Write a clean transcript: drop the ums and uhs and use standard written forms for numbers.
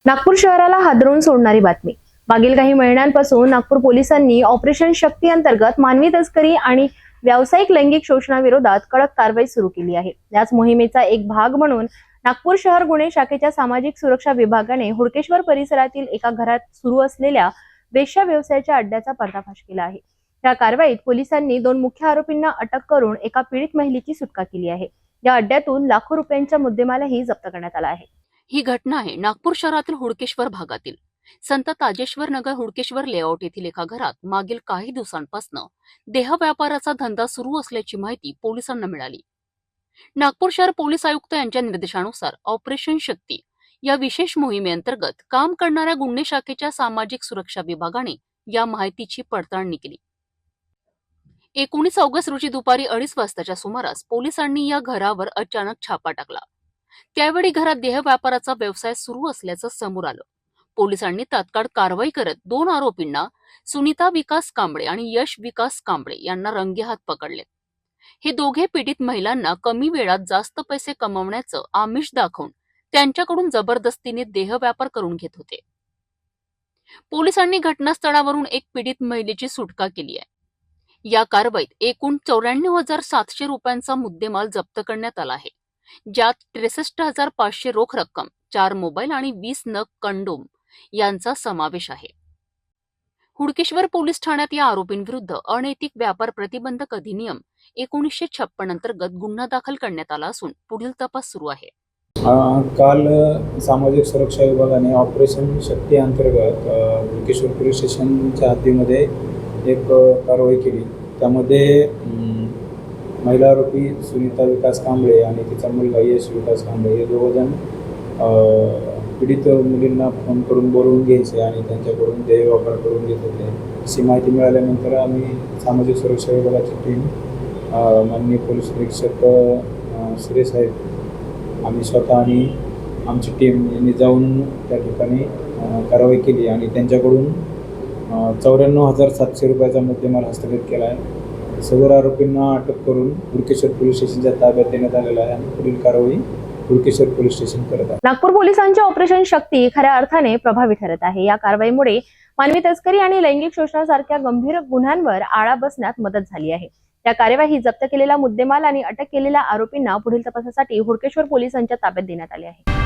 नागपूर शहराला हादरवून सोडणारी बातमी। मागील काही महिन्यांपासून नागपूर पोलिसांनी ऑपरेशन शक्ती अंतर्गत मानवी तस्करी आणि व्यावसायिक लैंगिक शोषणाविरोधात कडक कारवाई सुरू केली आहे। याच मोहिमेचा एक भाग म्हणून नागपूर शहर गुन्हे शाखेच्या सामाजिक सुरक्षा विभागाने हुडकेश्वर परिसरातील एका घरात सुरू असलेल्या वेश्या व्यवसायाच्या अड्ड्याचा पर्दाफाश केला आहे। या कारवाईत पोलिसांनी 2 मुख्य आरोपींना अटक करून एका पीडित महिलेची सुटका केली आहे। या अड्ड्यातून लाखो रुपयांचा मुद्देमालही जप्त करण्यात आला आहे। ही घटना आहे नागपूर शहरातील हुडकेश्वर भागातील संत ताजेश्वर नगर हुडकेश्वर लेआउट येथील एका घरात मागील काही दिवसांपासून देह व्यापाराचा धंदा सुरू असल्याची माहिती पोलिसांना मिळाली। नागपूर शहर पोलीस आयुक्त यांच्या निर्देशानुसार ऑपरेशन शक्ती या विशेष मोहिमेअंतर्गत काम करणाऱ्या गुन्हे शाखेच्या सामाजिक सुरक्षा विभागाने या माहितीची पडताळणी केली। 19 ऑगस्ट रोजी दुपारी 2:30 वाजताच्या सुमारास पोलिसांनी या घरावर अचानक छापा टाकला। त्यावेळी घरात देह व्यापाराचा व्यवसाय सुरू असल्याचं समोर आलं। पोलिसांनी तात्काळ कारवाई करत 2 आरोपींना सुनीता विकास कांबळे आणि यश विकास कांबळे यांना रंगेहात पकडले। हे दोघे पीडित महिलांना कमी वेळात जास्त पैसे कमवण्याचं आमिष दाखवून त्यांच्याकडून जबरदस्तीने देह व्यापार करून घेत होते। पोलिसांनी घटनास्थळावरून एक पीडित महिलेची सुटका केली आहे। या कारवाईत एकूण 94,700 रुपयांचा मुद्देमाल जप्त करण्यात आला आहे, ज्यात 63,500 रोख रक्कम, 4 मोबाईल आणि 20 नग कंडोम यांचा समावेश आहे। हुडकेश्वर पोलीस ठाण्यात या आरोपींविरुद्ध अनैतिक व्यापार प्रतिबंधक अधिनियम 1956 अंतर्गत गुन्हा दाखल करण्यात आला असून पुढील तपास सुरू आहे। काल सामाजिक सुरक्षा विभागाने ऑपरेशन शक्ती अंतर्गत हुडकेश्वर पोलीस स्टेशनच्या हद्दीमध्ये एक कारवाई केली। त्यामध्ये महिला आरोपी सुनीता विकास कांबळे आणि तिचा मुलगा यश विकास कांबळे हे 2 जण पीडित मुलींना फोन करून बोलवून घ्यायचे आणि त्यांच्याकडून देह व्यापार करून घेत होते। अशी माहिती मिळाल्यानंतर आम्ही सामाजिक सुरक्षा विभागाची टीम, माननीय पोलीस निरीक्षक श्री साहेब, आम्ही स्वतः आणि आमची टीम यांनी जाऊन त्या ठिकाणी कारवाई केली आणि त्यांच्याकडून 94,700 रुपयाचा मुद्देमाल हस्तगत केला आहे। सदर आरोपींना अटक करून हुडकेश्वर पोलीस स्टेशनच्या ताब्यात देण्यात आलेला आहे आणि पुढील कारवाई हुडकेश्वर पोलीस स्टेशन करत आहे। नागपूर पोलिसांचे ऑपरेशन शक्ती खऱ्या अर्थाने प्रभावी ठरत आहे। या कारवाईमुळे मानवी तस्करी आणि लैंगिक शोषणासारख्या गंभीर गुन्ह्यांवर आळा बसण्यात मदत झाली आहे। या कार्यवाहीत जप्त केलेला मुद्देमाल आणि अटक केलेल्या आरोपींना पुढील तपासासाठी हुडकेश्वर पोलिसांच्या ताब्यात देण्यात आले आहे।